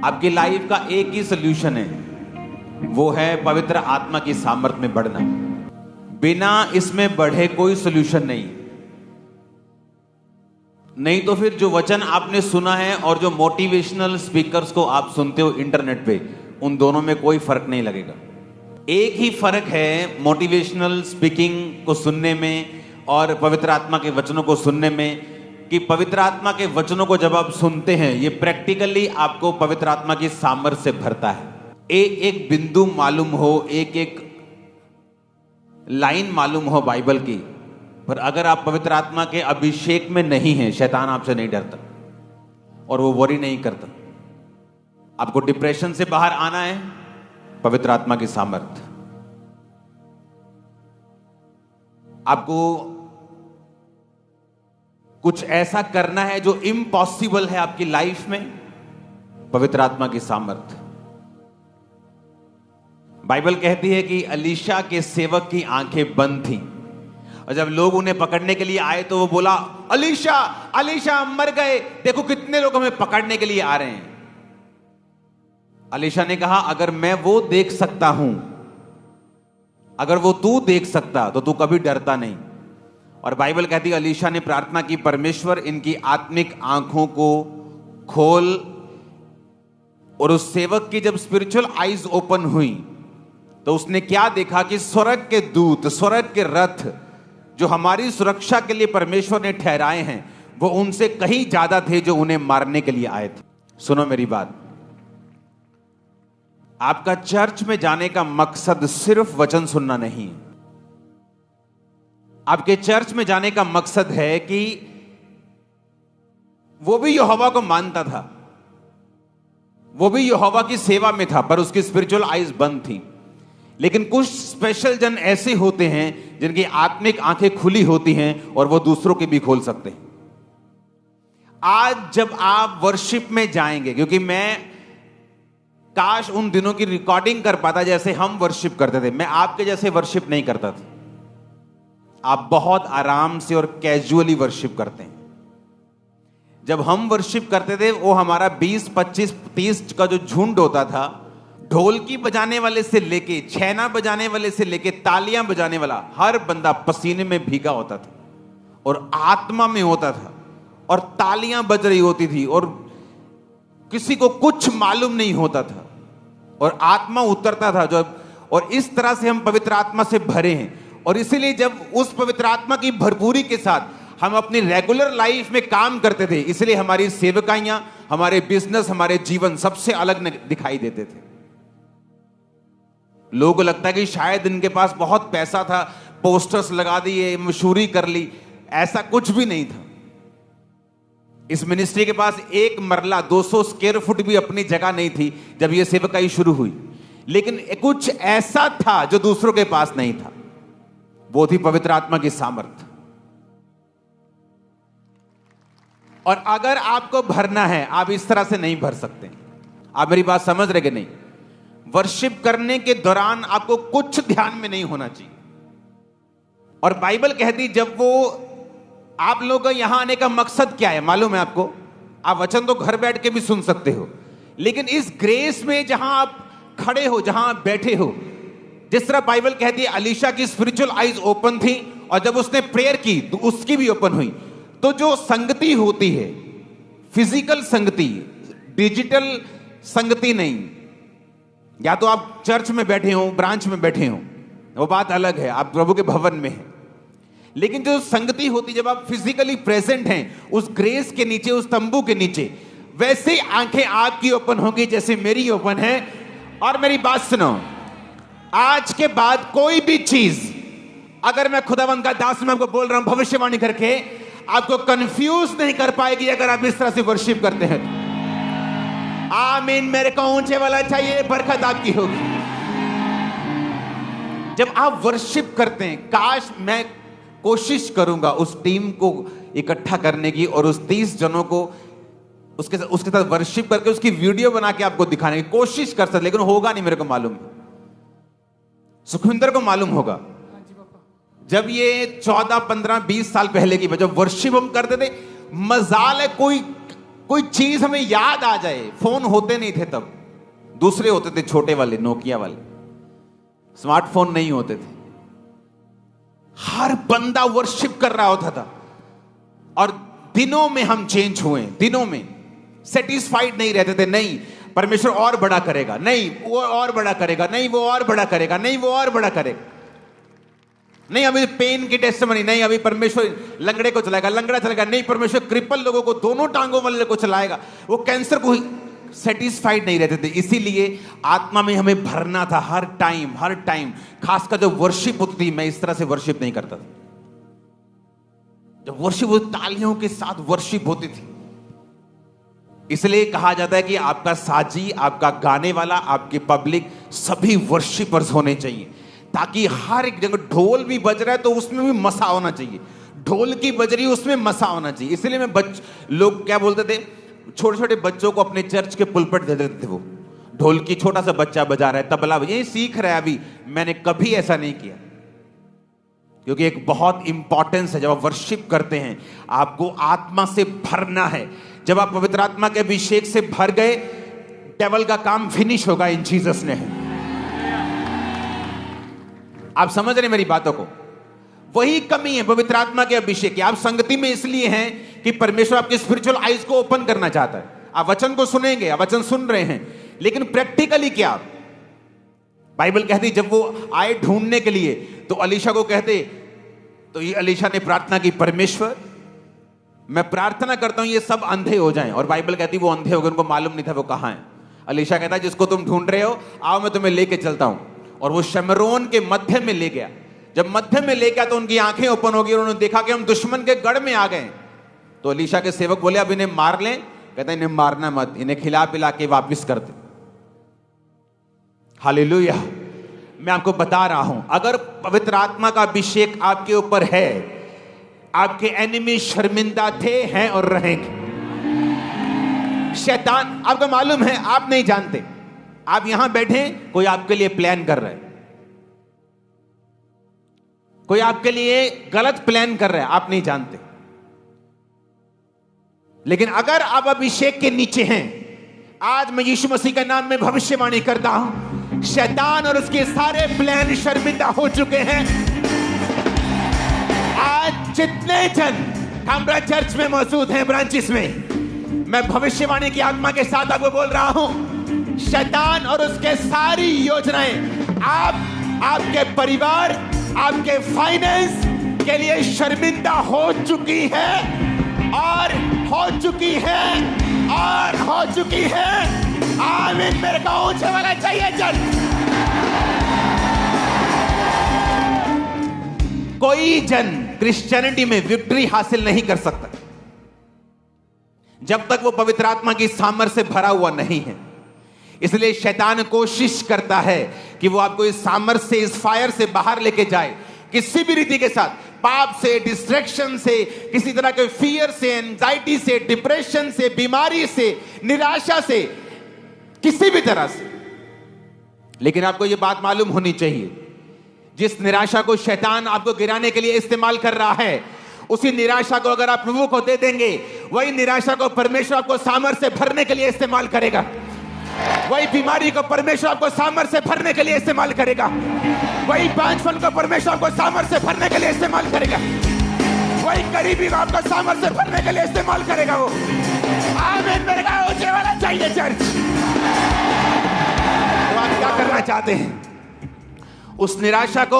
आपकी लाइफ का एक ही सोल्यूशन है, वो है पवित्र आत्मा की सामर्थ में बढ़ना। बिना इसमें बढ़े कोई सोल्यूशन नहीं तो फिर जो वचन आपने सुना है और जो मोटिवेशनल स्पीकर्स को आप सुनते हो इंटरनेट पे, उन दोनों में कोई फर्क नहीं लगेगा। एक ही फर्क है मोटिवेशनल स्पीकिंग को सुनने में और पवित्र आत्मा के वचनों को सुनने में, कि पवित्र आत्मा के वचनों को जब आप सुनते हैं, ये प्रैक्टिकली आपको पवित्र आत्मा की सामर्थ्य से भरता है। एक एक बिंदु मालूम हो, एक एक लाइन मालूम हो बाइबल की, पर अगर आप पवित्र आत्मा के अभिषेक में नहीं हैं, शैतान आपसे नहीं डरता और वो वरी नहीं करता। आपको डिप्रेशन से बाहर आना है, पवित्र आत्मा की सामर्थ्य। आपको कुछ ऐसा करना है जो इम्पॉसिबल है आपकी लाइफ में, पवित्र आत्मा की सामर्थ्य। बाइबल कहती है कि अलीशा के सेवक की आंखें बंद थीं और जब लोग उन्हें पकड़ने के लिए आए तो वो बोला, अलीशा अलीशा मर गए, देखो कितने लोग हमें पकड़ने के लिए आ रहे हैं। अलीशा ने कहा, अगर मैं वो देख सकता हूं, अगर वो तू देख सकता तो तू कभी डरता नहीं। और बाइबल कहती है अलीशा ने प्रार्थना की, परमेश्वर इनकी आत्मिक आंखों को खोल। और उस सेवक की जब स्पिरिचुअल आईज ओपन हुई तो उसने क्या देखा कि स्वर्ग के दूत, स्वर्ग के रथ जो हमारी सुरक्षा के लिए परमेश्वर ने ठहराए हैं, वो उनसे कहीं ज्यादा थे जो उन्हें मारने के लिए आए थे। सुनो मेरी बात, आपका चर्च में जाने का मकसद सिर्फ वचन सुनना नहीं है। आपके चर्च में जाने का मकसद है कि वो भी यहोवा को मानता था, वो भी यहोवा की सेवा में था, पर उसकी स्पिरिचुअल आईज बंद थी। लेकिन कुछ स्पेशल जन ऐसे होते हैं जिनकी आत्मिक आंखें खुली होती हैं और वो दूसरों की भी खोल सकते हैं। आज जब आप वर्शिप में जाएंगे, क्योंकि मैं काश उन दिनों की रिकॉर्डिंग कर पाता जैसे हम वर्शिप करते थे। मैं आपके जैसे वर्शिप नहीं करता था। आप बहुत आराम से और कैजुअली वर्शिप करते हैं। जब हम वर्शिप करते थे, वो हमारा 20, 25, 30 का जो झुंड होता था, ढोलकी बजाने वाले से लेके, छैना बजाने वाले से लेके, तालियां बजाने वाला, हर बंदा पसीने में भीगा होता था और आत्मा में होता था और तालियां बज रही होती थी और किसी को कुछ मालूम नहीं होता था और आत्मा उतरता था जब। और इस तरह से हम पवित्र आत्मा से भरे हैं। और इसीलिए जब उस पवित्र आत्मा की भरपूरी के साथ हम अपनी रेगुलर लाइफ में काम करते थे, इसलिए हमारी सेवकाइयां, हमारे बिजनेस, हमारे जीवन सबसे अलग दिखाई देते थे। लोगों को लगता है कि शायद इनके पास बहुत पैसा था, पोस्टर्स लगा दिए, मशहूरी कर ली। ऐसा कुछ भी नहीं था। इस मिनिस्ट्री के पास एक मरला 200 स्क्वायर फुट भी अपनी जगह नहीं थी जब यह सेवकाई शुरू हुई। लेकिन कुछ ऐसा था जो दूसरों के पास नहीं था, वो थी पवित्र आत्मा की सामर्थ। और अगर आपको भरना है, आप इस तरह से नहीं भर सकते। आप मेरी बात समझ रहे कि नहीं? वर्शिप करने के दौरान आपको कुछ ध्यान में नहीं होना चाहिए। और बाइबल कहती, जब वो आप लोगों का यहां आने का मकसद क्या है मालूम है आपको? आप वचन तो घर बैठ के भी सुन सकते हो, लेकिन इस ग्रेस में जहां आप खड़े हो, जहां आप बैठे हो, जिस तरह बाइबल कहती है अलीशा की स्पिरिचुअल आईज ओपन थी और जब उसने प्रेयर की तो उसकी भी ओपन हुई। तो जो संगति होती है, फिजिकल संगति, डिजिटल संगति नहीं, या तो आप चर्च में बैठे हो, ब्रांच में बैठे हो, वो बात अलग है, आप प्रभु के भवन में हैं। लेकिन जो संगति होती, जब आप फिजिकली प्रेजेंट हैं उस ग्रेस के नीचे, उस तंबू के नीचे, वैसे आंखें आपकी ओपन होगी जैसे मेरी ओपन है। और मेरी बात सुनो, आज के बाद कोई भी चीज, अगर मैं खुदावंद का दास में आपको बोल रहा हूं भविष्यवाणी करके, आपको कंफ्यूज नहीं कर पाएगी अगर आप इस तरह से वर्शिप करते हैं। आमीन। मेरे को ऊंचे वाला चाहिए, बरकत आपकी होगी। जब आप वर्शिप करते हैं, काश मैं कोशिश करूंगा उस टीम को इकट्ठा करने की और उस 30 जनों को उसके साथ वर्शिप करके उसकी वीडियो बना के आपको दिखाने की कोशिश कर सकते, लेकिन होगा नहीं। मेरे को मालूम, सुखविंदर को मालूम होगा। जब ये 14, 15, 20 साल पहले की जब वर्शिप हम करते थे, मजाल है कोई चीज हमें याद आ जाए। फोन होते नहीं थे तब, दूसरे होते थे, छोटे वाले, नोकिया वाले, स्मार्टफोन नहीं होते थे। हर बंदा वर्शिप कर रहा होता था। और दिनों में हम चेंज हुए, दिनों में सेटिस्फाइड नहीं रहते थे। नहीं, परमेश्वर और बड़ा करेगा, नहीं वो और बड़ा करेगा, नहीं वो और बड़ा करेगा, नहीं वो और बड़ा करेगा, नहीं अभी पेन की टेस्टिमनी, नहीं अभी परमेश्वर लंगड़े को चलाएगा, लंगड़ा चलाएगा, नहीं परमेश्वर क्रिपल लोगों को, दोनों टांगों वाले को चलाएगा। वो कैंसर को सेटिस्फाइड नहीं रहते थे। इसीलिए आत्मा में हमें भरना था हर टाइम, हर टाइम। खासकर जब वर्शिप होती थी, मैं इस तरह से वर्शिप नहीं करता था। जब वर्शिप होती, तालियों के साथ वर्शिप होती थी। इसलिए कहा जाता है कि आपका साजी, आपका गाने वाला, आपके पब्लिक सभी वर्शिपर्स होने चाहिए, ताकि हर एक जगह ढोल भी बज रहा है तो उसमें भी मसा होना चाहिए, ढोल की बज रही उसमें मसा होना चाहिए। इसलिए मैं लोग क्या बोलते थे, छोटे छोटे बच्चों को अपने चर्च के पुलपट दे देते थे। वो ढोल की छोटा सा बच्चा बजा रहा है, तबला ये सीख रहा है अभी। मैंने कभी ऐसा नहीं किया, क्योंकि एक बहुत इंपॉर्टेंस है। जब आप वर्शिप करते हैं, आपको आत्मा से भरना है। जब आप पवित्र आत्मा के अभिषेक से भर गए, डेविल का काम फिनिश होगा इन जीसस ने। आप समझ रहे मेरी बातों को? वही कमी है पवित्र आत्मा के अभिषेक की। आप संगति में इसलिए हैं कि परमेश्वर आपके स्पिरिचुअल आईज को ओपन करना चाहता है। आप वचन को सुनेंगे, आप वचन सुन रहे हैं, लेकिन प्रैक्टिकली क्या? बाइबल कहती जब वो आए ढूंढने के लिए तो अलीशा को कहते, तो ये अलीशा ने प्रार्थना की, परमेश्वर मैं प्रार्थना करता हूं ये सब अंधे हो जाएं। और बाइबल कहती वो अंधे हो गए, उनको मालूम नहीं था वो कहां है। अलीशा कहता है जिसको तुम ढूंढ रहे हो, आओ मैं तुम्हें लेके चलता हूं। और वो शमरोन के मध्य में ले गया। जब मध्य में ले गया तो उनकी आंखें ओपन हो गई, उन्होंने देखा कि हम दुश्मन के गढ़ में आ गए। तो अलीशा के सेवक बोले अब इन्हें मार लें। कहते इन्हें मारना मत, इन्हें खिला पिला के वापिस कर दे। हालेलुया। मैं आपको बता रहा हूं, अगर पवित्र आत्मा का अभिषेक आपके ऊपर है, आपके एनिमी शर्मिंदा थे, हैं और रहेंगे। शैतान, आपको मालूम है, आप नहीं जानते, आप यहां बैठे, कोई आपके लिए प्लान कर रहा है, कोई आपके लिए गलत प्लान कर रहा है, आप नहीं जानते। लेकिन अगर आप अभिषेक के नीचे हैं, आज मैं यीशु मसीह के नाम में भविष्यवाणी करता हूं, शैतान और उसके सारे प्लान शर्मिंदा हो चुके हैं। आज जितने जन हमरा चर्च में मौजूद हैं, ब्रांचेस में, मैं भविष्यवाणी की आत्मा के साथ आपको बोल रहा हूं, शैतान और उसके सारी योजनाएं आपके परिवार, आपके फाइनेंस के लिए शर्मिंदा हो चुकी है और हो चुकी है और हो चुकी है। आमीन। मेरे को ऊंचे वाला चाहिए। चल, कोई जन क्रिश्चियनिटी में विक्ट्री हासिल नहीं कर सकता जब तक वो पवित्र आत्मा की सामर्थ्य से भरा हुआ नहीं है। इसलिए शैतान कोशिश करता है कि वो आपको इस सामर्थ्य से, इस फायर से बाहर लेके जाए, किसी भी रीति के साथ, पाप से, डिस्ट्रैक्शन से, किसी तरह के फियर से, एंजाइटी से, डिप्रेशन से, बीमारी से, निराशा से, किसी भी तरह से। लेकिन आपको यह बात मालूम होनी चाहिए, जिस निराशा को शैतान आपको गिराने के लिए इस्तेमाल कर रहा है, उसी निराशा को अगर आप प्रभु को दे देंगे, वही निराशा को परमेश्वर आपको सामर्थ्य से भरने के लिए इस्तेमाल करेगा। वही बीमारी को परमेश्वर आपको सामर्थ्य से भरने के लिए इस्तेमाल करेगा। वही बांझपन को परमेश्वर आपको सामर्थ्य से भरने के लिए इस्तेमाल करेगा। वही गरीबी को आपको सामर्थ्य से भरने के लिए इस्तेमाल करेगा वो। आमीन। मेरे का ऊंचे वाला चाहिए चर्च। तो आप क्या करना चाहते हैं? उस निराशा को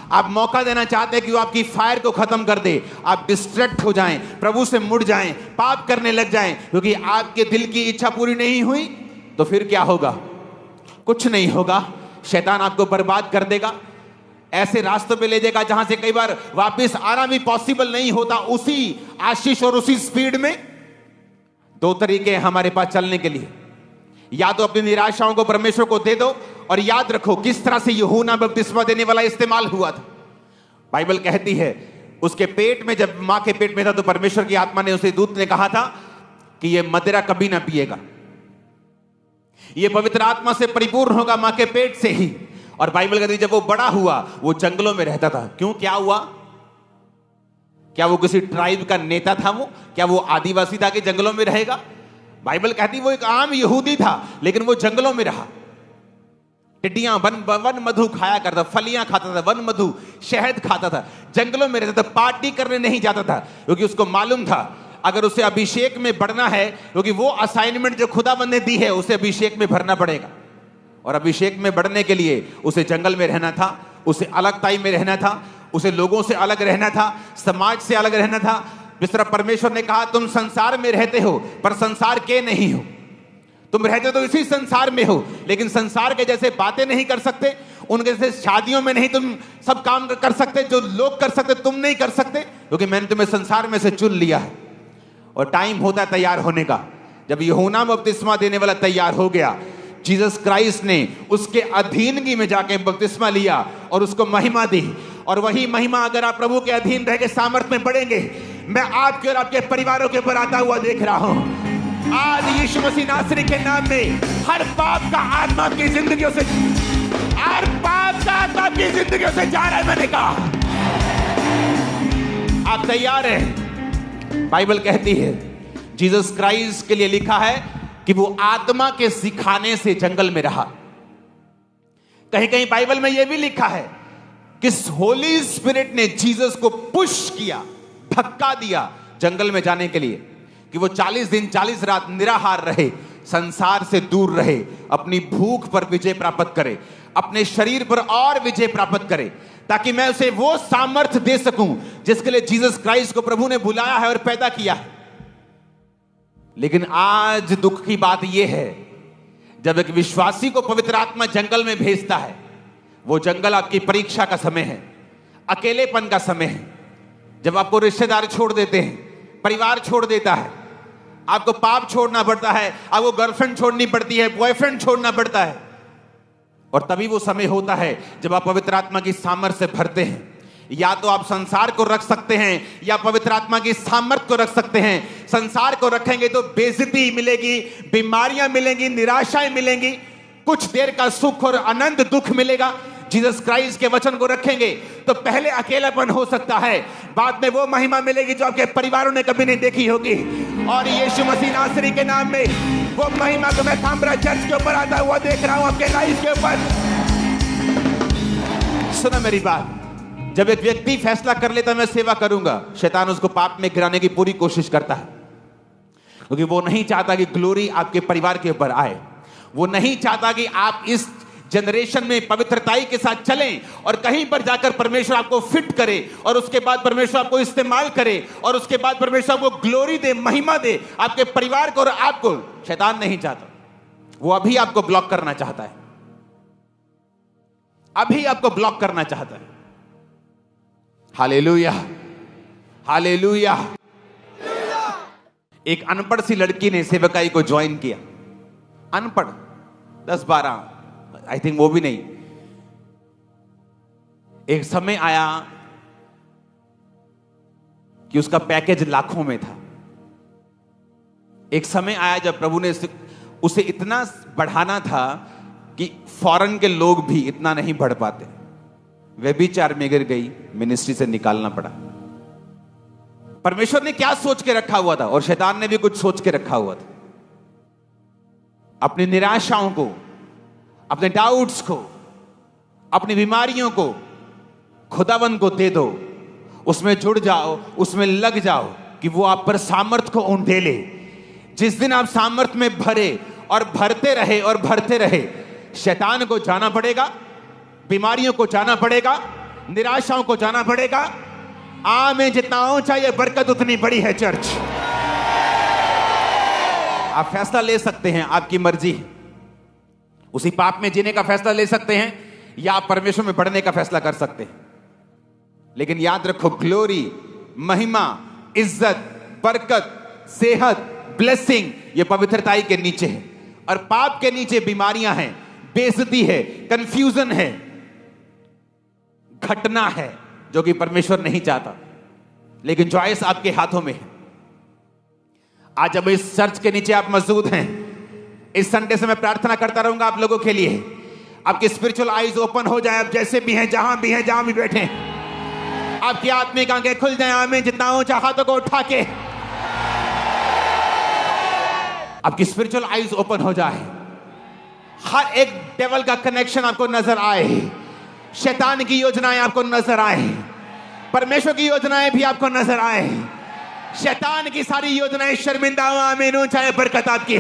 आप मौका देना चाहते हैं कि वो आपकी फायर को खत्म कर दे, आप डिस्ट्रैक्ट हो जाएं, प्रभु से मुड़ जाएं, पाप करने लग जाएं, क्योंकि आपके दिल की इच्छा पूरी नहीं हुई तो फिर क्या होगा? कुछ नहीं होगा। शैतान आपको बर्बाद कर देगा, ऐसे रास्तों पे ले जाएगा जहां से कई बार वापस आना भी पॉसिबल नहीं होता। उसी आशीष और उसी स्पीड में दो तरीके हैं हमारे पास चलने के लिए। या तो अपनी निराशाओं को परमेश्वर को दे दो, और याद रखो किस तरह से यूहन्ना बपतिस्मा देने वाला इस्तेमाल हुआ था। बाइबल कहती है उसके पेट में, जब मां के पेट में था, तो परमेश्वर की आत्मा ने, उसे दूत ने कहा था कि यह मदिरा कभी ना पिएगा, यह पवित्र आत्मा से परिपूर्ण होगा मां के पेट से ही। और बाइबल कहती है जब वो बड़ा हुआ, वो जंगलों में रहता था। क्यों? क्या हुआ? क्या वो किसी ट्राइब का नेता था? वो क्या वो आदिवासी था कि जंगलों में रहेगा? बाइबल कहती वो एक आम यहूदी था, लेकिन वो जंगलों में रहा। टिड्डियां वन मधु खाया करता, फलियां खाता था, वन मधु शहद खाता था, जंगलों में रहता था, पार्टी करने नहीं जाता था, क्योंकि उसको मालूम था अगर उसे अभिषेक में बढ़ना है, क्योंकि वो असाइनमेंट जो खुदाबंद ने दी है उसे अभिषेक में भरना पड़ेगा। और अभिषेक में बढ़ने के लिए उसे जंगल में रहना था, उसे अलगताई में रहना था, उसे लोगों से अलग रहना था, समाज से अलग रहना था। जिस तरह परमेश्वर ने कहा तुम संसार में रहते हो पर संसार के नहीं हो, तुम रहते तो इसी संसार में हो, लेकिन संसार के जैसे बातें नहीं कर सकते, उनके जैसे शादियों में नहीं तुम सब काम कर सकते, जो लोग कर सकते तुम नहीं कर सकते, क्योंकि मैंने तुम्हें संसार में से चुन लिया है। और टाइम होता है तैयार होने का। जब यूहन्ना बपतिस्मा देने वाला तैयार हो गया, जीसस क्राइस्ट ने उसके अधीनगी में जाके बपतिस्मा लिया और उसको महिमा दी। और वही महिमा अगर आप प्रभु के अधीन रह के सामर्थ में बढ़ेंगे, मैं आपके और आपके परिवारों के ऊपर आता हुआ देख रहा हूं। आज यीशु मसीह नासरी के नाम में हर पाप का आत्मा आपकी जिंदगियों से, हर पाप का आत्मा आपकी जिंदगियों से जा रहा है। मैंने कहा आप तैयार हैं? बाइबल कहती है जीसस क्राइस्ट के लिए लिखा है कि वो आत्मा के सिखाने से जंगल में रहा। कहीं कहीं बाइबल में यह भी लिखा है कि होली स्पिरिट ने जीसस को पुश किया, धक्का दिया जंगल में जाने के लिए, कि वो 40 दिन 40 रात निराहार रहे, संसार से दूर रहे, अपनी भूख पर विजय प्राप्त करे, अपने शरीर पर और विजय प्राप्त करे, ताकि मैं उसे वो सामर्थ्य दे सकूं जिसके लिए जीसस क्राइस्ट को प्रभु ने बुलाया है और पैदा किया है। लेकिन आज दुख की बात यह है, जब एक विश्वासी को पवित्र आत्मा जंगल में भेजता है, वो जंगल आपकी परीक्षा का समय है, अकेलेपन का समय है, जब आपको रिश्तेदार छोड़ देते हैं, परिवार छोड़ देता है, आपको पाप छोड़ना पड़ता है, आपको गर्लफ्रेंड छोड़नी पड़ती है, बॉयफ्रेंड छोड़ना पड़ता है। और तभी वो समय होता है जब आप पवित्र आत्मा की सामर्थ्य से भरते हैं। या तो आप संसार को रख सकते हैं या पवित्र आत्मा की सामर्थ्य को रख सकते हैं। संसार को रखेंगे तो बेइज्जती मिलेगी, बीमारियां मिलेंगी, निराशाएं मिलेंगी, कुछ देर का सुख और अनंत दुख मिलेगा। जीसस क्राइस्ट के वचन को रखेंगे तो पहले अकेलापन हो सकता है, बाद में वो महिमा मिलेगी जो आपके परिवारों ने कभी नहीं देखी होगी। और यीशु मसीह नासरी के नाम में वो महिमा को मैं काम्ब्रा चर्च के ऊपर आता हुआ देख रहा हूं, आपके लाइफ के ऊपर। सुनो मेरी बात, जब एक व्यक्ति फैसला कर लेता मैं सेवा करूंगा, शैतान उसको पाप में गिराने की पूरी कोशिश करता है, क्योंकि वो नहीं चाहता कि ग्लोरी आपके परिवार के ऊपर आए। वो नहीं चाहता कि आप इस जनरेशन में पवित्रताई के साथ चलें और कहीं पर जाकर परमेश्वर आपको फिट करे और उसके बाद परमेश्वर आपको इस्तेमाल करे और उसके बाद परमेश्वर आपको ग्लोरी दे, महिमा दे आपके परिवार को और आपको। शैतान नहीं चाहता, वो अभी आपको ब्लॉक करना चाहता है, अभी आपको ब्लॉक करना चाहता है। Hallelujah, hallelujah. एक अनपढ़ सी लड़की ने सेवकाई को ज्वाइन किया, अनपढ़ 10-12, आई थिंक वो भी नहीं। एक समय आया कि उसका पैकेज लाखों में था। एक समय आया जब प्रभु ने उसे इतना बढ़ाना था कि फॉरेन के लोग भी इतना नहीं बढ़ पाते। व्यभिचार में गिर गई, मिनिस्ट्री से निकालना पड़ा। परमेश्वर ने क्या सोच के रखा हुआ था और शैतान ने भी कुछ सोच के रखा हुआ था। अपनी निराशाओं को, अपने डाउट्स को, अपनी बीमारियों को खुदावंद को दे दो, उसमें जुड़ जाओ, उसमें लग जाओ कि वो आप पर सामर्थ को उंडेले। जिस दिन आप सामर्थ में भरे और भरते रहे और भरते रहे, शैतान को जाना पड़ेगा, बीमारियों को जाना पड़ेगा, निराशाओं को जाना पड़ेगा। आमें जितना ऊंचा ये बरकत उतनी बड़ी है चर्च। आप फैसला ले सकते हैं, आपकी मर्जी। उसी पाप में जीने का फैसला ले सकते हैं या आप परमेश्वर में बढ़ने का फैसला कर सकते हैं। लेकिन याद रखो, ग्लोरी, महिमा, इज्जत, बरकत, सेहत, ब्लेसिंग ये पवित्रताई के नीचे है। और पाप के नीचे बीमारियां हैं, बेइज्जती है, कंफ्यूजन है, घटना है, जो कि परमेश्वर नहीं चाहता। लेकिन चॉइस आपके हाथों में है। आज जब इस चर्च के नीचे आप मौजूद हैं, इस संडे से मैं प्रार्थना करता रहूंगा आप लोगों के लिए, आपके स्पिरिचुअल आईज ओपन हो जाए। आप जैसे भी हैं, जहां भी हैं, जहां भी बैठे हैं, आपकी आत्मिक आंखें खुल जाएं। आमीन। जितना ऊंचा हाथों को उठा के आपकी स्पिरिचुअल आईज ओपन हो जाए। हर एक डेविल का कनेक्शन आपको नजर आए, शैतान की योजनाएं आपको नजर आए, परमेश्वर की योजनाएं भी आपको नजर आए। शैतान की सारी योजनाएं शर्मिंदा हो। आमीन। ऊंचाई बरकत आपकी।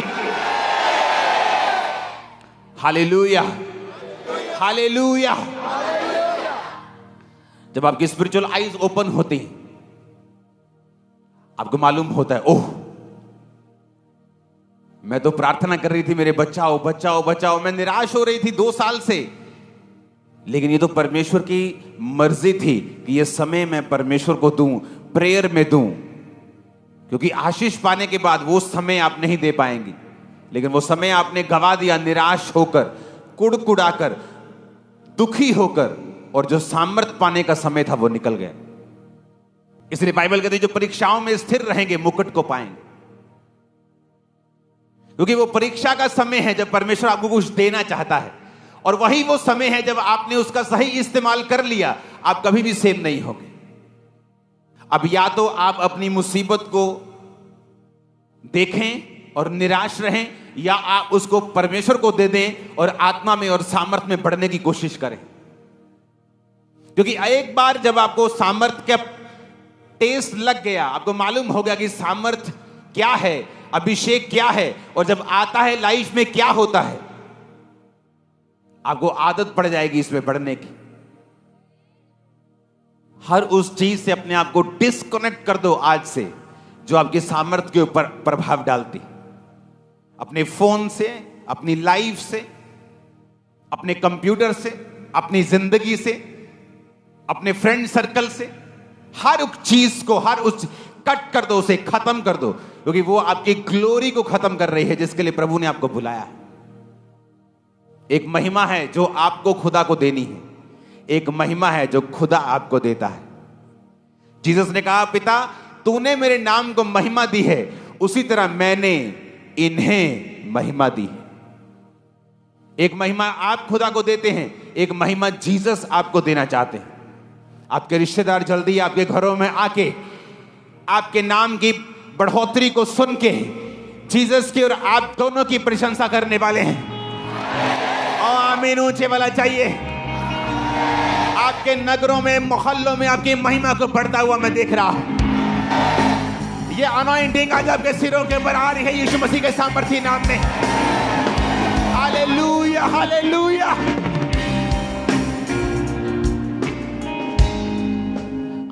Hallelujah, hallelujah. जब आपकी स्पिरिचुअल आईज ओपन होती हैं, आपको मालूम होता है, ओह, मैं तो प्रार्थना कर रही थी मेरे बचाओ बचाओ बचाओ, मैं निराश हो रही थी 2 साल से, लेकिन ये तो परमेश्वर की मर्जी थी कि ये समय मैं परमेश्वर को दूं, प्रेयर में दूं, क्योंकि आशीष पाने के बाद वो समय आप नहीं दे पाएंगे, लेकिन वो समय आपने गवा दिया निराश होकर, कुड़कुड़ाकर, दुखी होकर, और जो सामर्थ पाने का समय था वो निकल गया। इसलिए बाइबल कहती है जो परीक्षाओं में स्थिर रहेंगे मुकुट को पाएंगे, क्योंकि वो परीक्षा का समय है जब परमेश्वर आपको कुछ देना चाहता है, और वही वो समय है जब आपने उसका सही इस्तेमाल कर लिया, आप कभी भी सेम नहीं होंगे। अब या तो आप अपनी मुसीबत को देखें और निराश रहें, या आप उसको परमेश्वर को दे दें और आत्मा में और सामर्थ में बढ़ने की कोशिश करें। क्योंकि एक बार जब आपको सामर्थ का टेस्ट लग गया, आपको मालूम हो गया कि सामर्थ क्या है, अभिषेक क्या है, और जब आता है लाइफ में क्या होता है, आपको आदत पड़ जाएगी इसमें बढ़ने की। हर उस चीज से अपने आप को डिस्कनेक्ट कर दो आज से जो आपके सामर्थ्य के ऊपर प्रभाव डालती। अपने फोन से, अपनी लाइफ से, अपने कंप्यूटर से, अपनी जिंदगी से, अपने फ्रेंड सर्कल से, हर उस चीज को, हर उस कट कर दो, उसे खत्म कर दो, क्योंकि वो आपकी ग्लोरी को खत्म कर रही है जिसके लिए प्रभु ने आपको बुलाया। एक महिमा है जो आपको खुदा को देनी है, एक महिमा है जो खुदा आपको देता है। जीसस ने कहा, पिता तूने मेरे नाम को महिमा दी है, उसी तरह मैंने इन्हें महिमा दी है। एक महिमा आप खुदा को देते हैं, एक महिमा जीसस आपको देना चाहते हैं। आपके रिश्तेदार जल्दी आपके घरों में आके आपके नाम की बढ़ोतरी को सुन के जीसस की और आप दोनों की प्रशंसा करने वाले हैं। और आमीन ऊंचे वाला चाहिए। आपके नगरों में, मोहल्लों में आपकी महिमा को बढ़ता हुआ मैं देख रहा हूं। ये अनॉइंटिंग आज आपके सिरों के ऊपर आ रही है यीशु मसीह के सामर्थी नाम में। Hallelujah, hallelujah.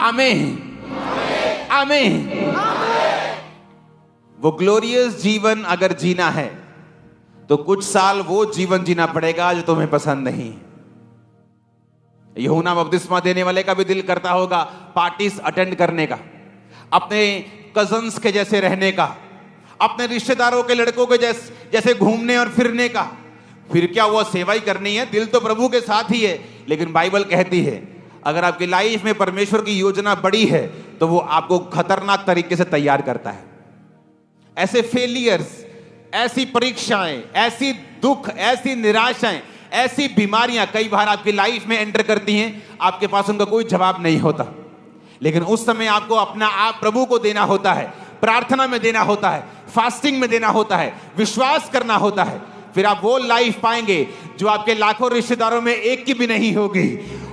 आमीन, आमीन। वो ग्लोरियस जीवन अगर जीना है तो कुछ साल वो जीवन जीना पड़ेगा जो तुम्हें पसंद नहीं है। यूहन्ना बपतिस्मा देने वाले का भी दिल करता होगा पार्टीज अटेंड करने का, अपने कजन्स के जैसे रहने का, अपने रिश्तेदारों के लड़कों के जैसे घूमने और फिरने का। फिर क्या वो सेवा ही करनी है? दिल तो प्रभु के साथ ही है, लेकिन बाइबल कहती है अगर आपकी लाइफ में परमेश्वर की योजना बड़ी है तो वो आपको खतरनाक तरीके से तैयार करता है। ऐसे फेलियर्स, ऐसी परीक्षाएं, ऐसी दुख, ऐसी निराशाएं, ऐसी बीमारियां कई बार आपकी लाइफ में एंटर करती हैं, आपके पास उनका कोई जवाब नहीं होता, लेकिन उस समय आपको अपना आप प्रभु को देना होता है, प्रार्थना में देना होता है, फास्टिंग में देना होता है, विश्वास करना होता है। फिर आप वो लाइफ पाएंगे जो आपके लाखों रिश्तेदारों में एक की भी नहीं होगी।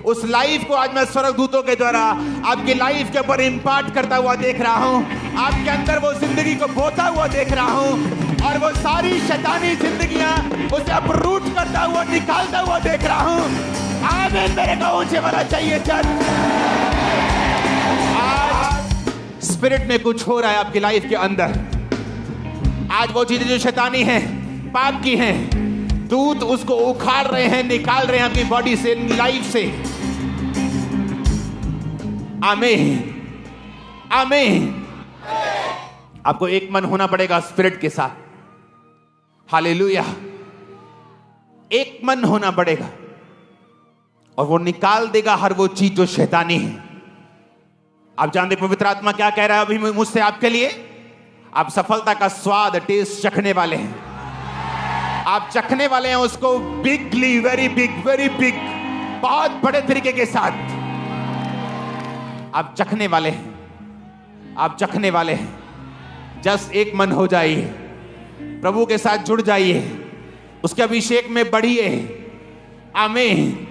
उस लाइफ को आज मैं स्वर्गदूतों के द्वारा आपकी लाइफ के ऊपर इंपार्ट करता हुआ देख रहा हूं। आपके अंदर वो जिंदगी को बोता हुआ देख रहा हूं, और वो सारी शैतानी जिंदगियां उसे अपरूट करता हुआ, निकालता हुआ देख रहा हूं। आमीन। मेरे को ऊंचे वाला चाहिए। चल, आज स्पिरिट में कुछ हो रहा है आपकी लाइफ के अंदर। आज वो चीजें जो शैतानी हैं, पाप की हैं, दूत उसको उखाड़ रहे हैं, निकाल रहे हैं आपकी बॉडी से, लाइफ से। आमीन, आमीन। आपको एक मन होना पड़ेगा स्पिरिट के साथ। हालेलुया। एक मन होना पड़ेगा और वो निकाल देगा हर वो चीज जो शैतानी है। आप जानते पवित्र आत्मा क्या कह रहा है अभी मुझसे आपके लिए? आप सफलता का स्वाद, टेस्ट चखने वाले हैं। आप चखने वाले हैं उसको बिगली, वेरी बिग, बहुत बड़े तरीके के साथ। आप चखने वाले हैं, आप चखने वाले हैं। जस्ट एक मन हो जाइए, प्रभु के साथ जुड़ जाइए, उसके अभिषेक में बढ़िए। आमीन।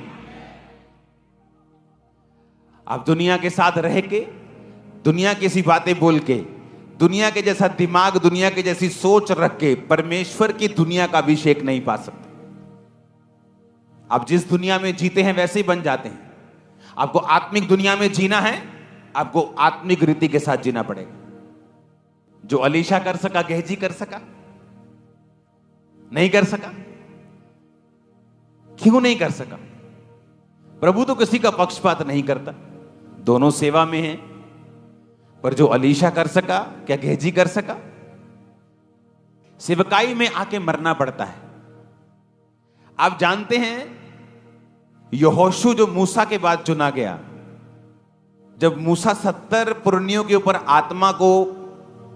आप दुनिया के साथ रह के, दुनिया की सी बातें बोल के, दुनिया के जैसा दिमाग, दुनिया की जैसी सोच रख के परमेश्वर की दुनिया का अभिषेक नहीं पा सकते। आप जिस दुनिया में जीते हैं वैसे ही बन जाते हैं। आपको आत्मिक दुनिया में जीना है, आपको आत्मिक रीति के साथ जीना पड़ेगा। जो अलीशा कर सका, गेहजी कर सका? नहीं कर सका। क्यों नहीं कर सका? प्रभु तो किसी का पक्षपात नहीं करता, दोनों सेवा में हैं। पर जो अलीशा कर सका, क्या गेहजी कर सका? सेवकाई में आके मरना पड़ता है। आप जानते हैं यहोशू जो मूसा के बाद चुना गया, जब मूसा 70 पुरनियों के ऊपर आत्मा को,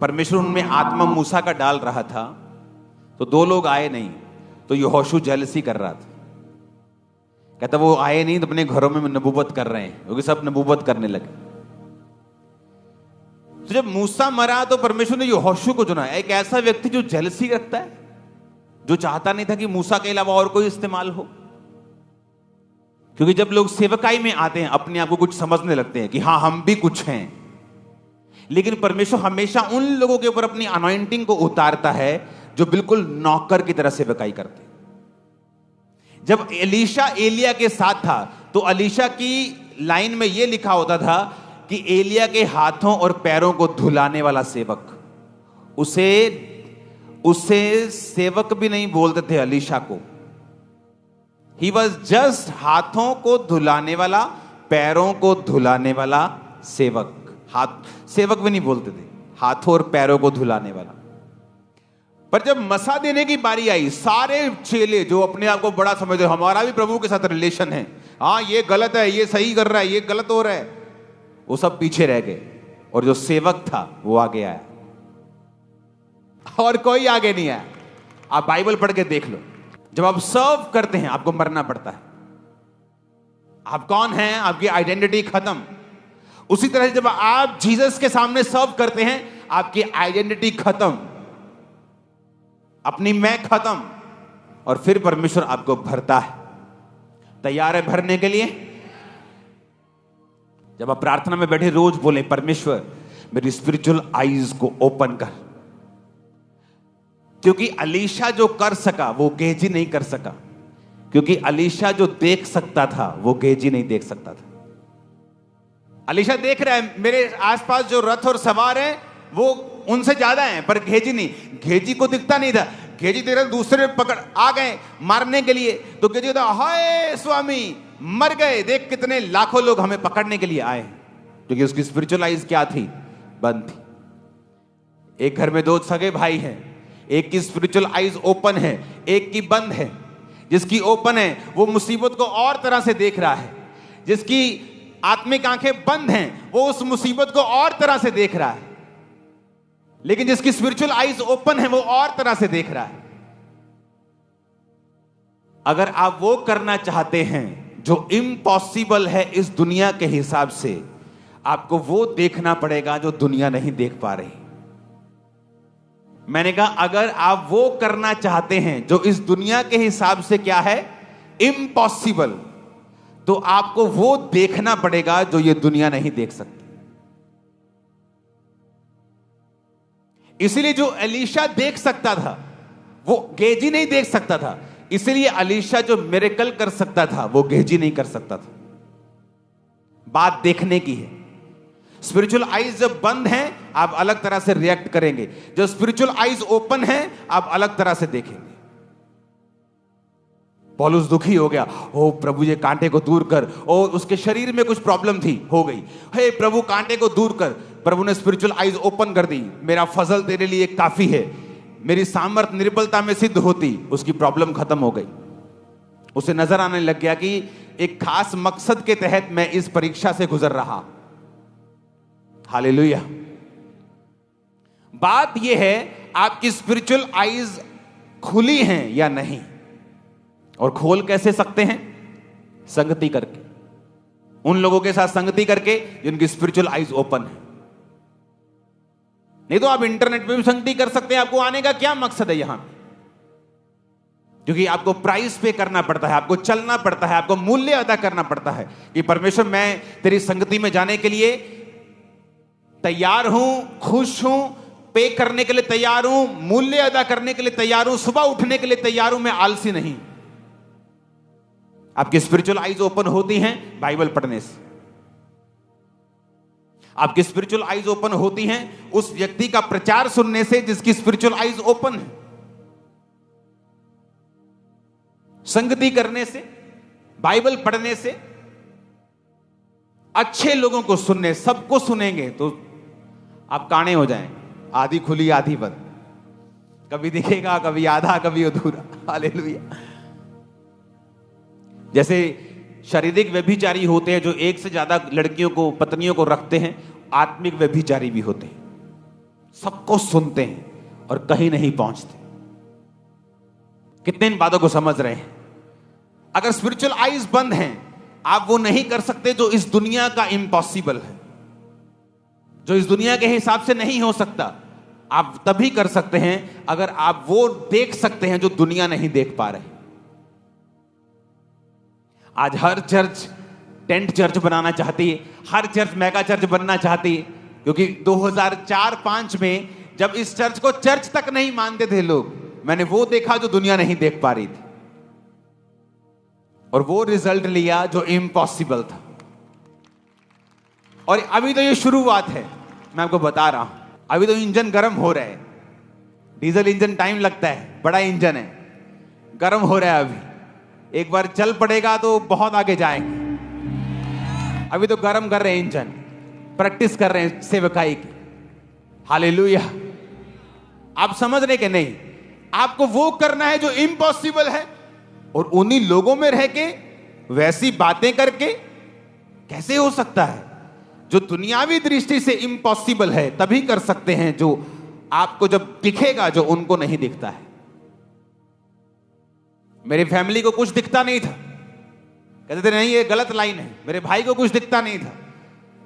परमेश्वर उनमें आत्मा मूसा का डाल रहा था, तो 2 लोग आए नहीं, तो यहोशू जेलसी कर रहा था। कहता वो आए नहीं तो अपने घरों में नबूवत कर रहे हैं, क्योंकि सब नबूवत करने लगे। तो जब मूसा मरा तो परमेश्वर ने यहोशू को चुना। एक ऐसा व्यक्ति जो जेलसी रखता है, जो चाहता नहीं था कि मूसा के अलावा और कोई इस्तेमाल हो। क्योंकि जब लोग सेवकाई में आते हैं, अपने आप को कुछ समझने लगते हैं कि हाँ हम भी कुछ हैं, लेकिन परमेश्वर हमेशा उन लोगों के ऊपर अपनी अनॉइंटिंग को उतारता है जो बिल्कुल नौकर की तरह सेवकाई करते हैं। जब एलीशा एलिया के साथ था तो एलीशा की लाइन में यह लिखा होता था कि एलिया के हाथों और पैरों को धुलाने वाला सेवक। उसे सेवक भी नहीं बोलते थे एलीशा को। ही वॉज जस्ट हाथों को धुलाने वाला, पैरों को धुलाने वाला सेवक। हाथ सेवक भी नहीं बोलते थे, हाथों और पैरों को धुलाने वाला। पर जब मसा देने की बारी आई, सारे चेले जो अपने आप को बड़ा समझते, हमारा भी प्रभु के साथ रिलेशन है, हाँ ये गलत है, ये सही कर रहा है, ये गलत हो रहा है, वो सब पीछे रह गए। और जो सेवक था वो आगे आया, और कोई आगे नहीं आया। आप बाइबल पढ़ के देख लो, जब आप सर्व करते हैं आपको मरना पड़ता है। आप कौन हैं, आपकी आइडेंटिटी खत्म। उसी तरह जब आप जीसस के सामने सर्व करते हैं, आपकी आइडेंटिटी खत्म, अपनी मैं खत्म, और फिर परमेश्वर आपको भरता है। तैयार है भरने के लिए? जब आप प्रार्थना में बैठे रोज बोले, परमेश्वर मेरी स्पिरिचुअल आईज को ओपन कर। क्योंकि अलीशा जो कर सका वो गेहजी नहीं कर सका, क्योंकि अलीशा जो देख सकता था वो गेहजी नहीं देख सकता था। अलीशा देख रहा है मेरे आसपास जो रथ और सवार हैं वो उनसे ज्यादा हैं, पर गेहजी नहीं। गेहजी को दिखता नहीं था। गेहजी तेरे दूसरे पकड़ आ गए मारने के लिए, तो गेहजी कहता हाय स्वामी मर गए, देख कितने लाखों लोग हमें पकड़ने के लिए आए। क्योंकि उसकी स्पिरिचुअल आइज क्या थी? बंद थी। एक घर में 2 सगे भाई हैं, एक की स्पिरिचुअल आइज ओपन है, एक की बंद है। जिसकी ओपन है वो मुसीबत को और तरह से देख रहा है, जिसकी आत्मिक आंखें बंद हैं वो उस मुसीबत को और तरह से देख रहा है, लेकिन जिसकी स्पिरिचुअल आइज ओपन है वो और तरह से देख रहा है। अगर आप वो करना चाहते हैं जो इम्पॉसिबल है इस दुनिया के हिसाब से, आपको वो देखना पड़ेगा जो दुनिया नहीं देख पा रही। मैंने कहा अगर आप वो करना चाहते हैं जो इस दुनिया के हिसाब से क्या है, इम्पॉसिबल, तो आपको वो देखना पड़ेगा जो ये दुनिया नहीं देख सकती। इसलिए जो एलीशा देख सकता था वो गेहजी नहीं देख सकता था। इसलिए एलीशा जो मिरेकल कर सकता था वो गेहजी नहीं कर सकता था। बात देखने की है। स्पिरिचुअल आइज जब बंद हैं आप अलग तरह से रिएक्ट करेंगे, जो स्पिरिचुअल आइज ओपन है आप अलग तरह से देखेंगे। पौलुस दुखी हो गया, ओ प्रभु ये कांटे को दूर कर। ओ उसके शरीर में कुछ प्रॉब्लम थी, हो गई, हे प्रभु कांटे को दूर कर। प्रभु ने स्पिरिचुअल आइज ओपन कर दी, मेरा फजल तेरे लिए काफी है, मेरी सामर्थ निर्बलता में सिद्ध होती। उसकी प्रॉब्लम खत्म हो गई। उसे नजर आने लग गया कि एक खास मकसद के तहत मैं इस परीक्षा से गुजर रहा। हालेलुया। बात यह है आपकी स्पिरिचुअल आइज खुली हैं या नहीं, और खोल कैसे सकते हैं? संगति करके। उन लोगों के साथ संगति करके जिनकी स्पिरिचुअल आईज ओपन है। नहीं तो आप इंटरनेट पे भी संगति कर सकते हैं, आपको आने का क्या मकसद है यहां? क्योंकि आपको प्राइस पे करना पड़ता है, आपको चलना पड़ता है, आपको मूल्य अदा करना पड़ता है कि परमेश्वर मैं तेरी संगति में जाने के लिए तैयार हूं, खुश हूं, पे करने के लिए तैयार हूं, मूल्य अदा करने के लिए तैयार हूं, सुबह उठने के लिए तैयार हूं, मैं आलसी नहीं। आपकी स्पिरिचुअल आईज ओपन होती हैं बाइबल पढ़ने से। आपकी स्पिरिचुअल आईज ओपन होती हैं उस व्यक्ति का प्रचार सुनने से जिसकी स्पिरिचुअल आईज ओपन है, संगति करने से, बाइबल पढ़ने से, अच्छे लोगों को सुनने। सबको सुनेंगे तो आप काने हो जाएं, आधी खुली आधी बंद, कभी दिखेगा, कभी आधा, कभी अधूरा। हालेलुया। जैसे शारीरिक व्यभिचारी होते हैं जो एक से ज्यादा लड़कियों को, पत्नियों को रखते हैं, आत्मिक व्यभिचारी भी होते हैं, सबको सुनते हैं और कहीं नहीं पहुंचते। कितने इन बातों को समझ रहे हैं? अगर स्पिरिचुअल आईज बंद हैं, आप वो नहीं कर सकते जो इस दुनिया का इम्पॉसिबल है, जो इस दुनिया के हिसाब से नहीं हो सकता। आप तभी कर सकते हैं अगर आप वो देख सकते हैं जो दुनिया नहीं देख पा रहे। आज हर चर्च टेंट चर्च बनाना चाहती है, हर चर्च मेगा चर्च बनना चाहती है, क्योंकि 2004-5 में जब इस चर्च को चर्च तक नहीं मानते थे लोग, मैंने वो देखा जो दुनिया नहीं देख पा रही थी, और वो रिजल्ट लिया जो इम्पॉसिबल था। और अभी तो ये शुरुआत है, मैं आपको बता रहा हूं। अभी तो इंजन गर्म हो रहा है, डीजल इंजन टाइम लगता है, बड़ा इंजन है, गर्म हो रहा है। अभी एक बार चल पड़ेगा तो बहुत आगे जाएंगे। अभी तो गर्म कर रहे हैं इंजन, प्रैक्टिस कर रहे हैं सेवकाई की। हालेलुया। आप समझ रहे कि नहीं? आपको वो करना है जो इम्पॉसिबल है, और उन्हीं लोगों में रह के वैसी बातें करके कैसे हो सकता है? जो दुनियावी दृष्टि से इम्पॉसिबल है तभी कर सकते हैं जो आपको जब दिखेगा, जो उनको नहीं दिखता है। मेरी फैमिली को कुछ दिखता नहीं था, कहते थे नहीं ये गलत लाइन है। मेरे भाई को कुछ दिखता नहीं था,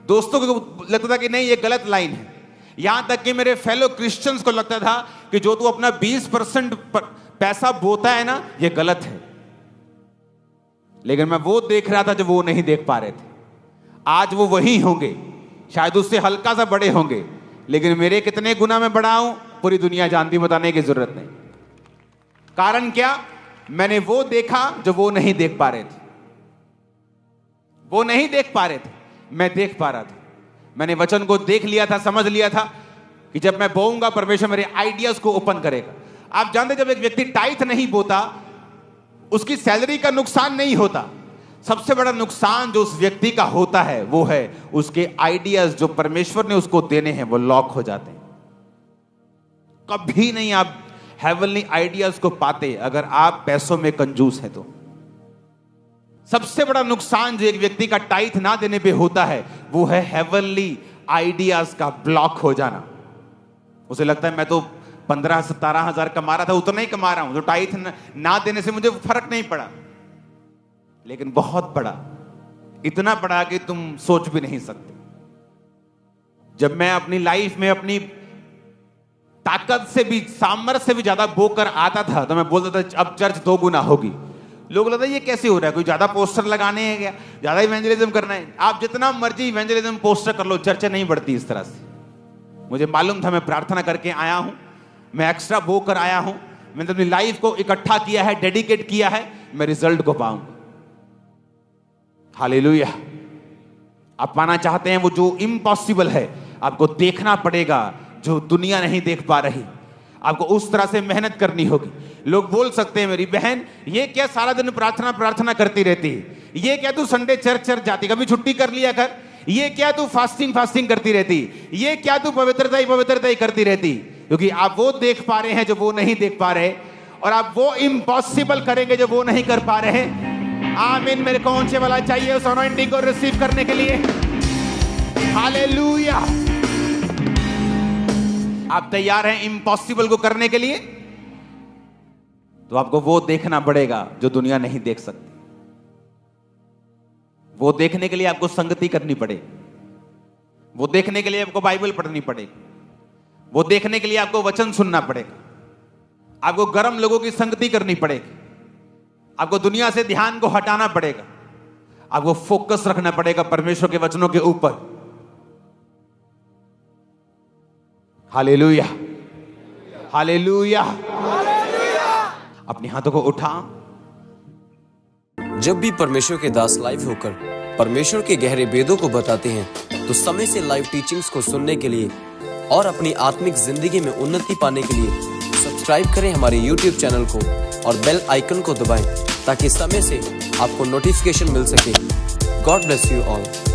दोस्तों को लगता था कि नहीं ये गलत लाइन है। यहां तक कि मेरे फेलो क्रिश्चियंस को लगता था कि जो तू अपना 20% पैसा बोता है ना, ये गलत है। लेकिन मैं वो देख रहा था जो वो नहीं देख पा रहे थे। आज वो वही होंगे, शायद उससे हल्का सा बड़े होंगे, लेकिन मेरे कितने गुना में बड़ा हूं पूरी दुनिया जानती, बताने की जरूरत नहीं। कारण क्या? मैंने वो देखा जो वो नहीं देख पा रहे थे। वो नहीं देख पा रहे थे, मैं देख पा रहा था। मैंने वचन को देख लिया था, समझ लिया था कि जब मैं बोऊंगा परमेश्वर मेरे आइडियाज को ओपन करेगा। आप जानते, जब एक व्यक्ति टाइथ नहीं बोता, उसकी सैलरी का नुकसान नहीं होता। सबसे बड़ा नुकसान जो उस व्यक्ति का होता है वो है उसके आइडियाज जो परमेश्वर ने उसको देने हैं, वो लॉक हो जाते हैं। कभी नहीं आप हेवनली आइडियाज को पाते अगर आप पैसों में कंजूस हैं तो। सबसे बड़ा नुकसान जो एक व्यक्ति का टाइथ ना देने पे होता है वो है हेवनली आइडियाज का ब्लॉक हो जाना। उसे लगता है मैं तो 15-17 हजार कमा रहा था, उतना ही कमा रहा हूं, जो टाइथ ना देने से मुझे फर्क नहीं पड़ा। लेकिन बहुत बड़ा, इतना बड़ा कि तुम सोच भी नहीं सकते। जब मैं अपनी लाइफ में अपनी ताकत से भी, सामर्थ्य से भी ज्यादा बोकर आता था तो मैं बोलता था अब चर्च 2 गुना होगी। लोग लगता है ये कैसे हो रहा है, कोई ज्यादा पोस्टर लगाने हैं क्या, ज्यादा इवेंजलिज्म करना है। आप जितना मर्जी इवेंजलिज्म पोस्टर कर लो, चर्चा नहीं बढ़ती इस तरह से। मुझे मालूम था, मैं प्रार्थना करके आया हूं, मैं एक्स्ट्रा बो कर आया हूं, मैंने अपनी लाइफ को इकट्ठा किया है, डेडिकेट किया है, मैं रिजल्ट को पाऊंगा। हालेलुया। आप पाना चाहते हैं वो जो इम्पॉसिबल है, आपको देखना पड़ेगा जो दुनिया नहीं देख पा रही। आपको उस तरह से मेहनत करनी होगी। लोग बोल सकते हैं मेरी बहन ये क्या सारा दिन प्रार्थना प्रार्थना करती रहती है, ये क्या तू संडे चर्च जाती, कभी छुट्टी कर लिया कर, ये क्या तू फास्टिंग करती रहती, ये क्या तू पवित्रता ही करती रहती। क्योंकि आप वो देख पा रहे हैं जो वो नहीं देख पा रहे, और आप वो इम्पॉसिबल करेंगे जो वो नहीं कर पा रहे। आमीन। मेरे कौन से वाला चाहिए उस अनॉइंटिंग को रिसीव करने के लिए? हालेलुया। आप तैयार हैं इम्पॉसिबल को करने के लिए? तो आपको वो देखना पड़ेगा जो दुनिया नहीं देख सकती। वो देखने के लिए आपको संगति करनी पड़े, वो देखने के लिए आपको बाइबल पढ़नी पड़ेगी, वो देखने के लिए आपको वचन सुनना पड़ेगा, आपको गर्म लोगों की संगति करनी पड़ेगी, आपको दुनिया से ध्यान को हटाना पड़ेगा, आपको फोकस रखना पड़ेगा परमेश्वर के वचनों के ऊपर। Hallelujah, hallelujah. अपने हाथों को उठा। जब भी परमेश्वर के दास लाइव होकर परमेश्वर के गहरे भेदों को बताते हैं तो समय से लाइव टीचिंग्स को सुनने के लिए और अपनी आत्मिक जिंदगी में उन्नति पाने के लिए सब्सक्राइब करें हमारे YouTube चैनल को और बेल आइकन को दबाएं ताकि समय से आपको नोटिफिकेशन मिल सके। God bless you all.